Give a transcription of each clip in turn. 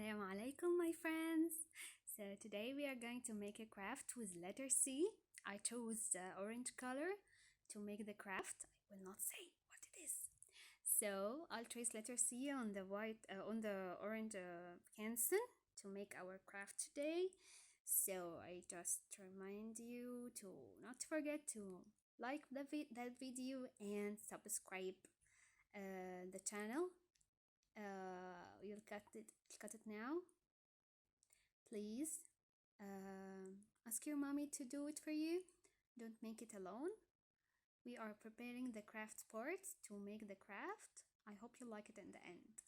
Assalamu alaikum, my friends. So today we are going to make a craft with letter C. I chose the orange color to make the craft. I will not say what it is. So I'll trace letter C on the orange canson to make our craft today. So I just remind you to not forget to like that video and subscribe the channel. You'll cut it now, please. Ask your mommy to do it for you. Don't make it alone. We are preparing the craft parts to make the craft. I hope you like it in the end.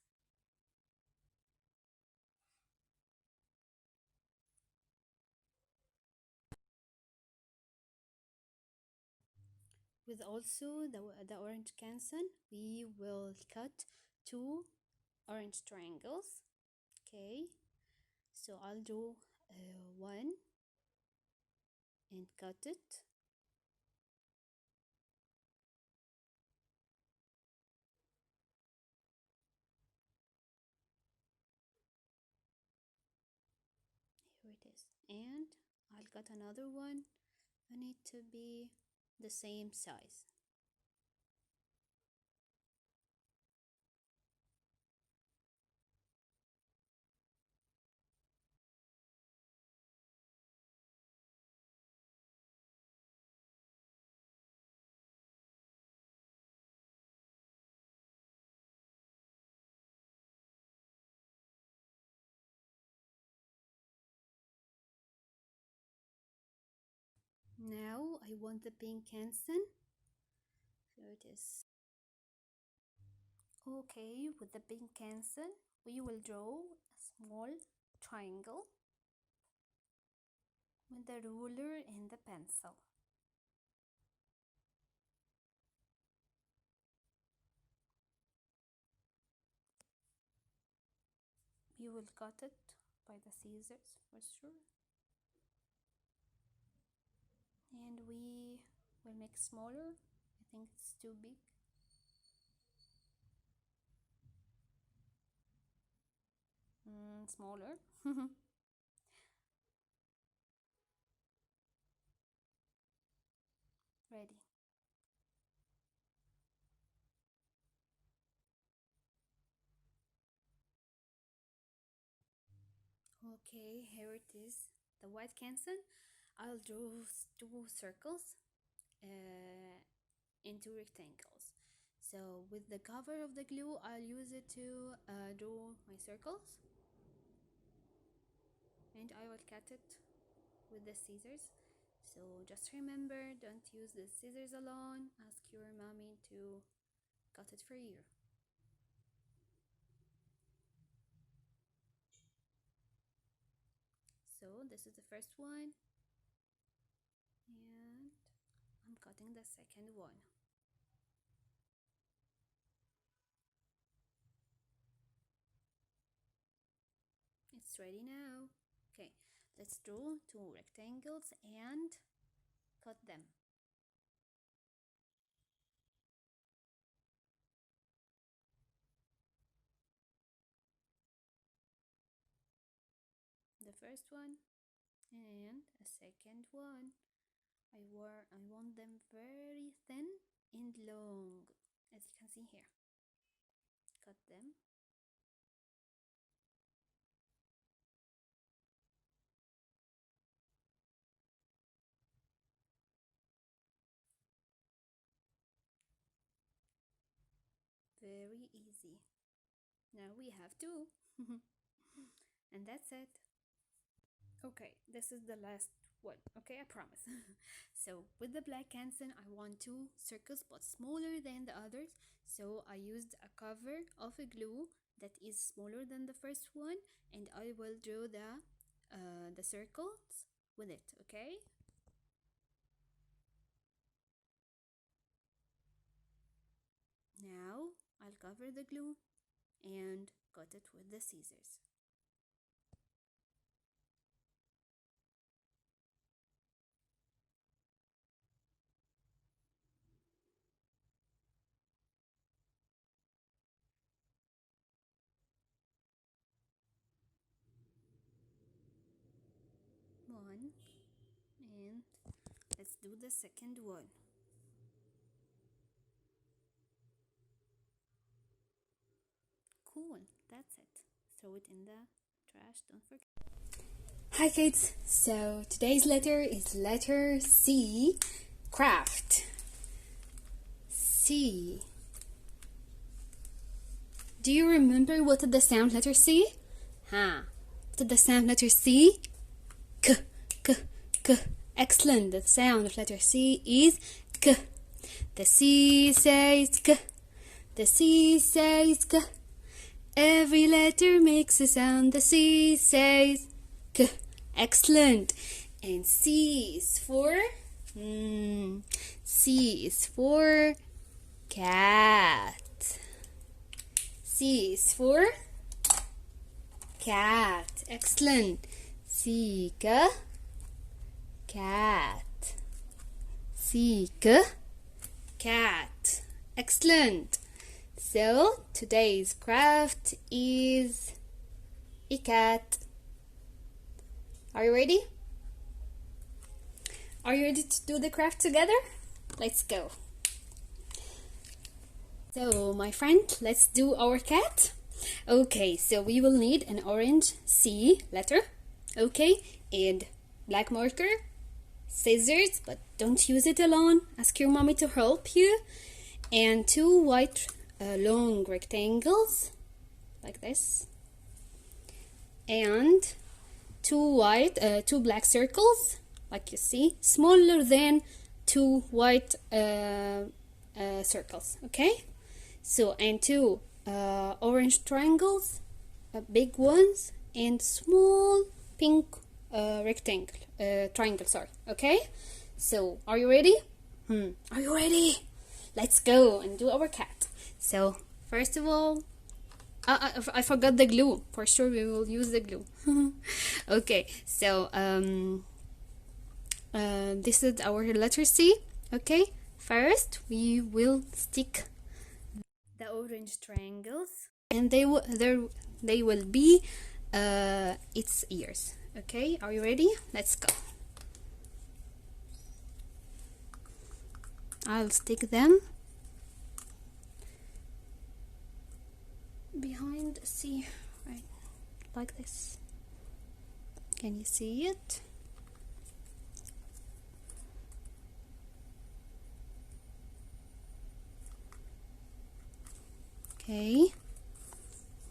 With also the orange canson, we will cut two orange triangles. Okay, so I'll do one and cut it. Here it is, and I'll cut another one. I need to be the same size. Now I want the pink canson. Here it is. Okay, with the pink canson, we will draw a small triangle with the ruler and the pencil. We will cut it by the scissors for sure. And we will make smaller. I think it's too big. Smaller. Ready. Okay, here it is. The white canson. I'll draw two circles into rectangles. So with the cover of the glue, I'll use it to draw my circles, and I will cut it with the scissors. So just remember, don't use the scissors alone. Ask your mommy to cut it for you. So this is the first one, and I'm cutting the second one. It's ready now. Okay, let's draw two rectangles and cut them. The first one and a second one. I want them very thin and long, as you can see here. Cut them. Very easy. Now we have two. And that's it. Okay, this is the last one. Okay, I promise. So with the black canson, I want two circles but smaller than the others. So I used a cover of a glue that is smaller than the first one, and I will draw the circles with it. Okay. Now I'll cover the glue and cut it with the scissors. one, and let's do the second one. Cool, that's it. Throw it in the trash, don't forget. Hi kids, so today's letter is letter C, craft. C. Do you remember what did the sound letter C? What did the sound letter C? K, k, k. Excellent, the sound of letter C is K. The C says K. The C says K. Every letter makes a sound. The C says K. Excellent. And C is for cat. C is for cat. Excellent. C, cat. C, cat. Excellent. So today's craft is a cat. Are you ready? Are you ready to do the craft together? Let's go. So my friend, let's do our cat. Okay, so we will need an orange C letter, okay, and black marker, scissors, but don't use it alone. Ask your mommy to help you, and two white long rectangles like this, and two black circles like you see, smaller than two white circles, okay? So, and two orange triangles, big ones, and small pink triangle, sorry, okay? So, are you ready? Are you ready? Let's go and do our cat. So, first of all, I forgot the glue. For sure we will use the glue. Okay, so this is our letter C, okay? First, we will stick the orange triangles, and they will be its ears, okay? Are you ready? Let's go. I'll stick them behind C, right, like this. Can you see it? Okay,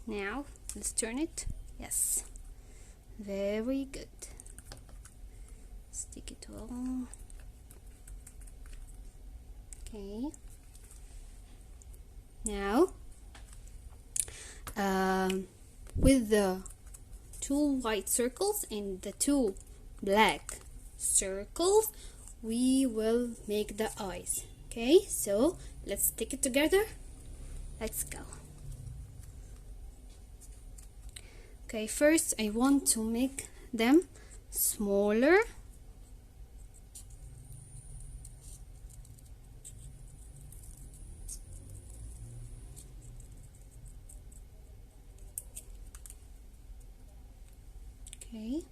now let's turn it. Yes, very good. Stick it all. Okay, now with the two white circles and the two black circles, we will make the eyes. Okay, so let's stick it together. Let's go. Okay, first I want to make them smaller. Okay.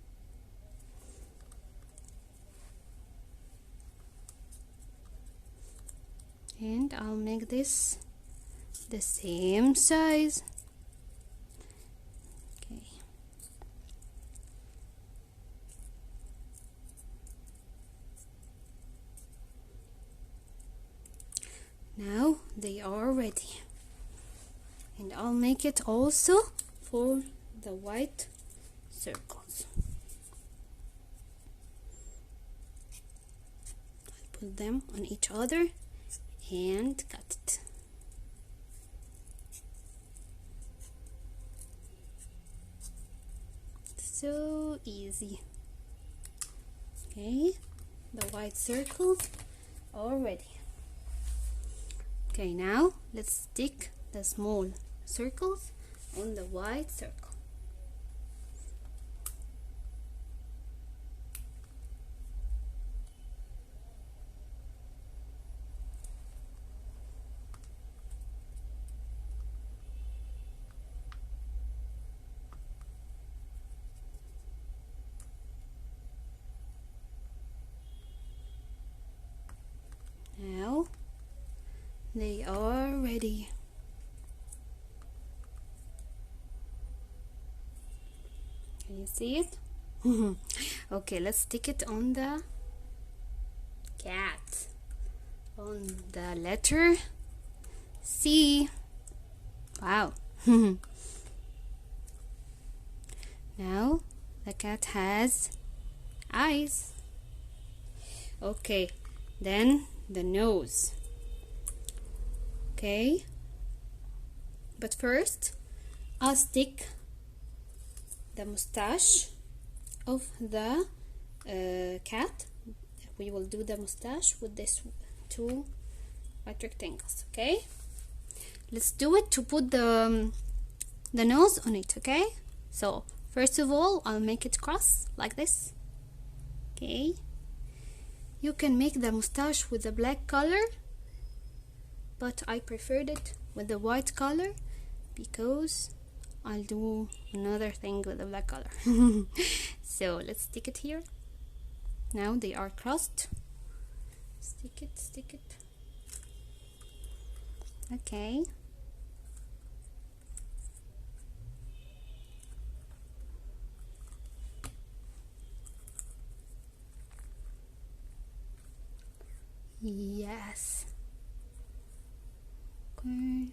And I'll make this the same size. Okay. Now they are ready. And I'll make it also for the white circles. I'll put them on each other and cut it. So easy. Okay, the white circles are ready. Okay, now let's stick the small circles on the white circle. ready. Can you see it? Okay, let's stick it on the cat, on the letter C. Wow. Now the cat has eyes. Okay, then the nose. Okay, but first I'll stick the mustache of the cat. We will do the mustache with this two white rectangles. Okay, let's do it to put the nose on it. Okay, so first of all I'll make it cross like this. Okay, you can make the mustache with the black color, but I preferred it with the white color because I'll do another thing with the black color. So let's stick it here. Now they are crossed. Stick it, stick it. Okay. Yes. Okay.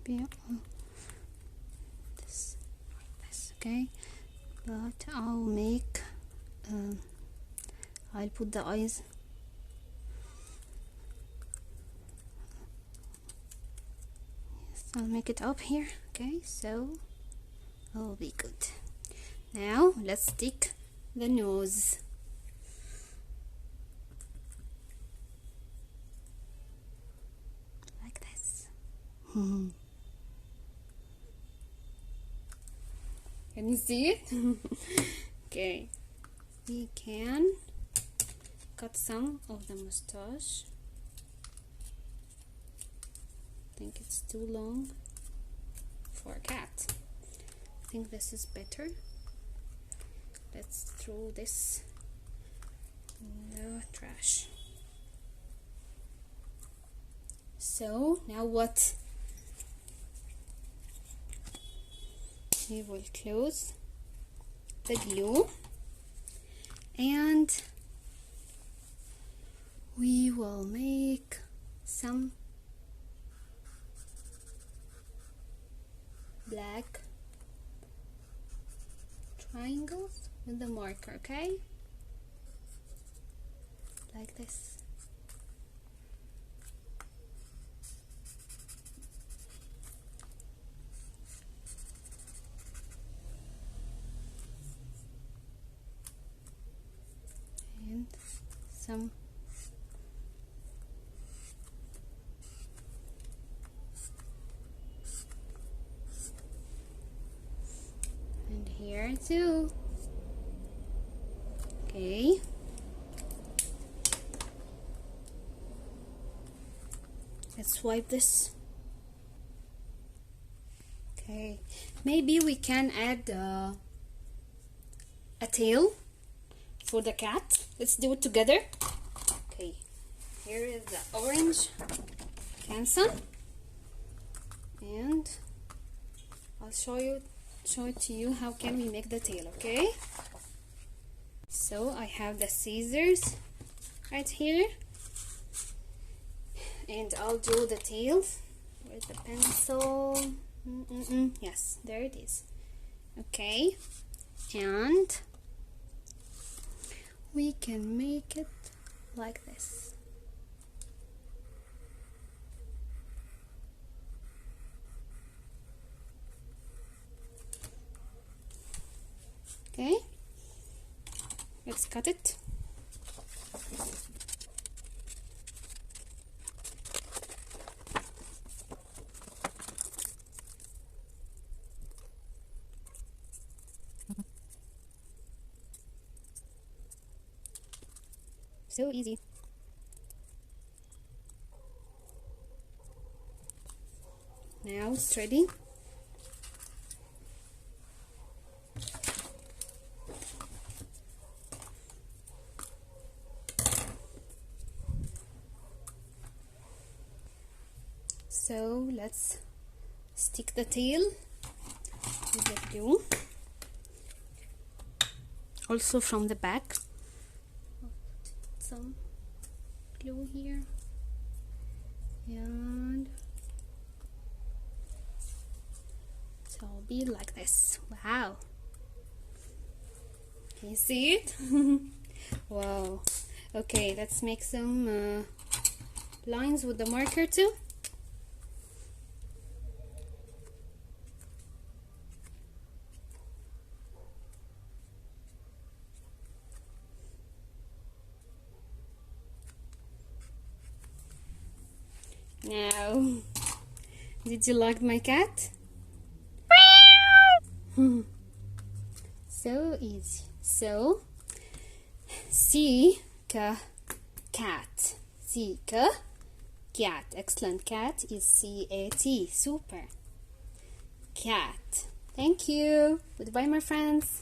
Maybe this like this. Okay. But I'll make. I'll put the eyes. Yes, I'll make it up here. Okay, so will be good. Now let's stick the nose. Like this. Can you see it? Okay, we can cut some of the mustache. I think it's too long for a cat. I think this is better. Let's throw this in the trash. So now what? We will close the glue and we will make some black triangles with the marker, okay? Like this. And some and here too. Okay. Let's wipe this. Okay. Maybe we can add a tail for the cat. Let's do it together. Okay. Here is the orange canson, and I'll show it to you how can we make the tail. Okay. So I have the scissors right here, and I'll do the tail. Where's the pencil? Yes, there it is. Okay, and we can make it like this. Okay, let's cut it. So easy. Now it's ready. So let's stick the tail with the glue. Also from the back, some glue here, and so it'll be like this. Wow, can you see it? Wow. Okay, let's make some lines with the marker too. Now, did you like my cat? So easy. So, C ka cat. C ka cat. Excellent. Cat is C-A-T. Super. Cat. Thank you. Goodbye, my friends.